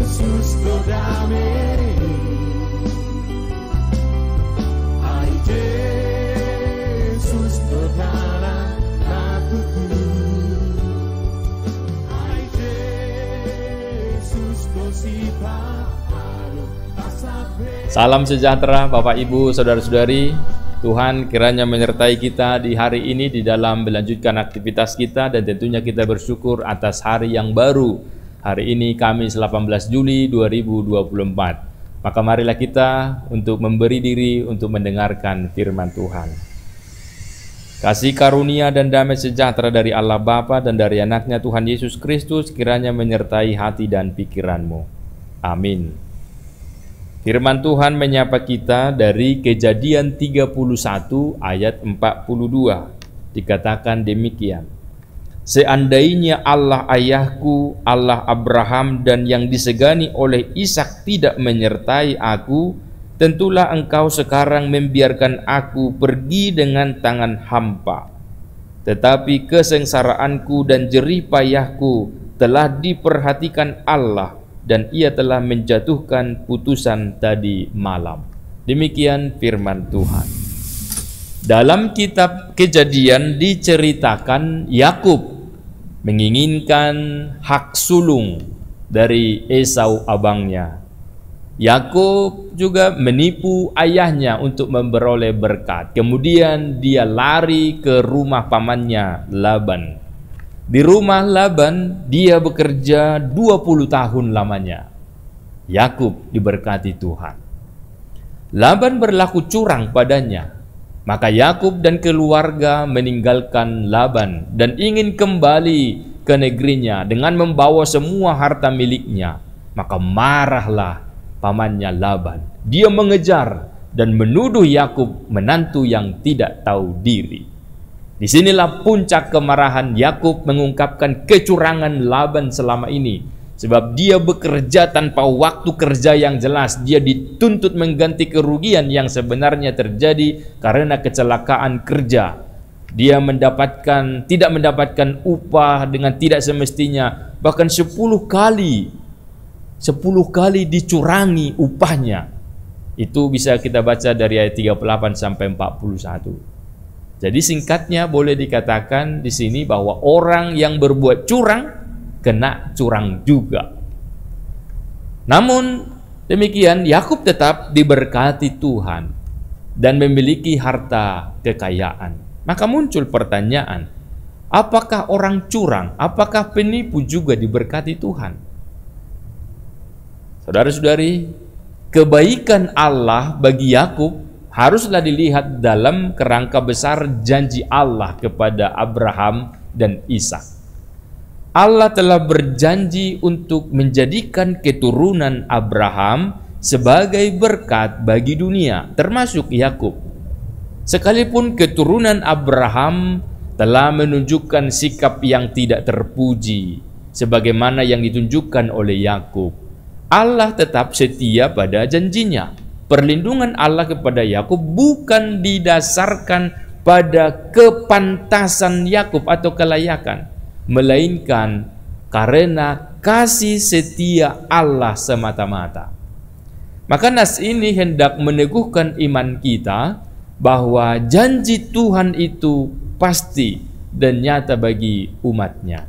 Yesus kau damai, hai Yesus kau dalam hatiku, hai Yesus kau sifat harum tak sampai. Salam sejahtera Bapak Ibu Saudara-saudari. Tuhan kiranya menyertai kita di hari ini di dalam melanjutkan aktivitas kita, dan tentunya kita bersyukur atas hari yang baru. Hari ini Kamis 18 Juli 2024. Maka marilah kita untuk memberi diri untuk mendengarkan firman Tuhan. Kasih karunia dan damai sejahtera dari Allah Bapa dan dari anaknya Tuhan Yesus Kristus kiranya menyertai hati dan pikiranmu. Amin. Firman Tuhan menyapa kita dari Kejadian 31 ayat 42. Dikatakan demikian. Seandainya Allah ayahku, Allah Abraham dan yang disegani oleh Ishak tidak menyertai aku, tentulah engkau sekarang membiarkan aku pergi dengan tangan hampa. Tetapi kesengsaraanku dan jerih payahku telah diperhatikan Allah, dan ia telah menjatuhkan putusan tadi malam. Demikian firman Tuhan. Dalam kitab Kejadian diceritakan Yakub menginginkan hak sulung dari Esau abangnya. Yakub juga menipu ayahnya untuk memperoleh berkat. Kemudian dia lari ke rumah pamannya Laban. Di rumah Laban dia bekerja 20 tahun lamanya. Yakub diberkati Tuhan. Laban berlaku curang padanya. Maka Yakub dan keluarga meninggalkan Laban dan ingin kembali ke negerinya dengan membawa semua harta miliknya. Maka marahlah pamannya Laban. Dia mengejar dan menuduh Yakub menantu yang tidak tahu diri. Disinilah puncak kemarahan Yakub mengungkapkan kecurangan Laban selama ini. Sebab dia bekerja tanpa waktu kerja yang jelas. Dia dituntut mengganti kerugian yang sebenarnya terjadi karena kecelakaan kerja. Dia tidak mendapatkan upah dengan tidak semestinya. Bahkan 10 kali dicurangi upahnya. Itu bisa kita baca dari ayat 38 sampai 41. Jadi singkatnya boleh dikatakan di sini bahwa orang yang berbuat curang kena curang juga. Namun demikian Yakub tetap diberkati Tuhan dan memiliki harta kekayaan. Maka muncul pertanyaan, apakah orang curang, apakah penipu juga diberkati Tuhan? Saudara-saudari, kebaikan Allah bagi Yakub haruslah dilihat dalam kerangka besar janji Allah kepada Abraham dan Ishak. Allah telah berjanji untuk menjadikan keturunan Abraham sebagai berkat bagi dunia, termasuk Yakub. Sekalipun keturunan Abraham telah menunjukkan sikap yang tidak terpuji, sebagaimana yang ditunjukkan oleh Yakub, Allah tetap setia pada janjinya. Perlindungan Allah kepada Yakub bukan didasarkan pada kepantasan Yakub atau kelayakan, melainkan karena kasih setia Allah semata-mata. Maka nas ini hendak meneguhkan iman kita bahwa janji Tuhan itu pasti dan nyata bagi umatnya.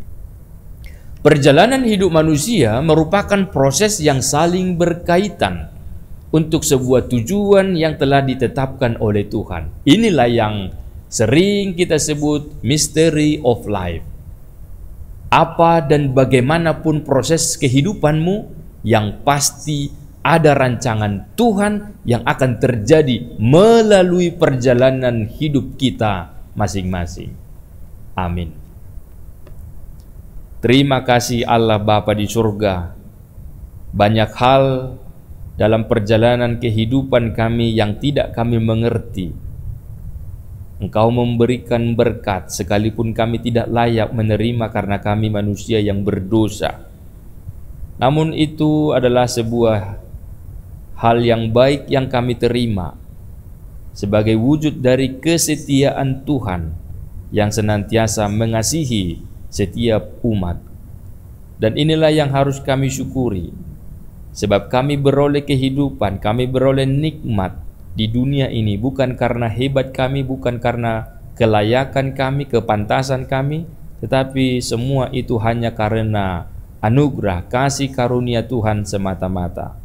Perjalanan hidup manusia merupakan proses yang saling berkaitan untuk sebuah tujuan yang telah ditetapkan oleh Tuhan. Inilah yang sering kita sebut mystery of life. Apa dan bagaimanapun proses kehidupanmu, yang pasti ada rancangan Tuhan yang akan terjadi melalui perjalanan hidup kita masing-masing. Amin. Terima kasih Allah Bapa di surga. Banyak hal dalam perjalanan kehidupan kami yang tidak kami mengerti. Engkau memberikan berkat sekalipun kami tidak layak menerima karena kami manusia yang berdosa. Namun itu adalah sebuah hal yang baik yang kami terima sebagai wujud dari kesetiaan Tuhan yang senantiasa mengasihi setiap umat. Dan inilah yang harus kami syukuri. Sebab kami beroleh kehidupan, kami beroleh nikmat di dunia ini bukan karena hebat kami, bukan karena kelayakan kami, kepantasan kami, tetapi semua itu hanya karena anugerah kasih karunia Tuhan semata-mata.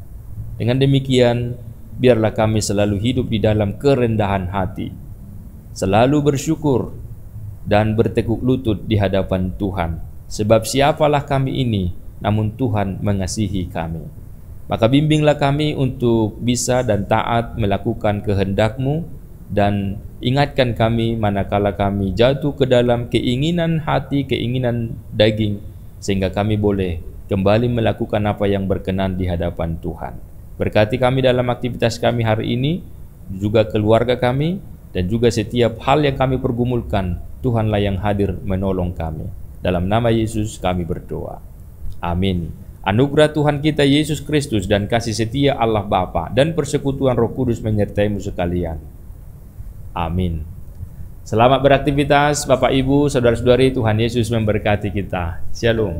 Dengan demikian, biarlah kami selalu hidup di dalam kerendahan hati, selalu bersyukur dan bertekuk lutut di hadapan Tuhan. Sebab siapalah kami ini, namun Tuhan mengasihi kami. Maka bimbinglah kami untuk bisa dan taat melakukan kehendak-Mu, dan ingatkan kami manakala kami jatuh ke dalam keinginan hati, keinginan daging, sehingga kami boleh kembali melakukan apa yang berkenan di hadapan Tuhan. Berkati kami dalam aktivitas kami hari ini, juga keluarga kami, dan juga setiap hal yang kami pergumulkan, Tuhanlah yang hadir menolong kami. Dalam nama Yesus kami berdoa. Amin. Anugerah Tuhan kita Yesus Kristus dan kasih setia Allah Bapa dan persekutuan Roh Kudus menyertai-mu sekalian. Amin. Selamat beraktivitas Bapak Ibu, saudara-saudari. Tuhan Yesus memberkati kita. Shalom.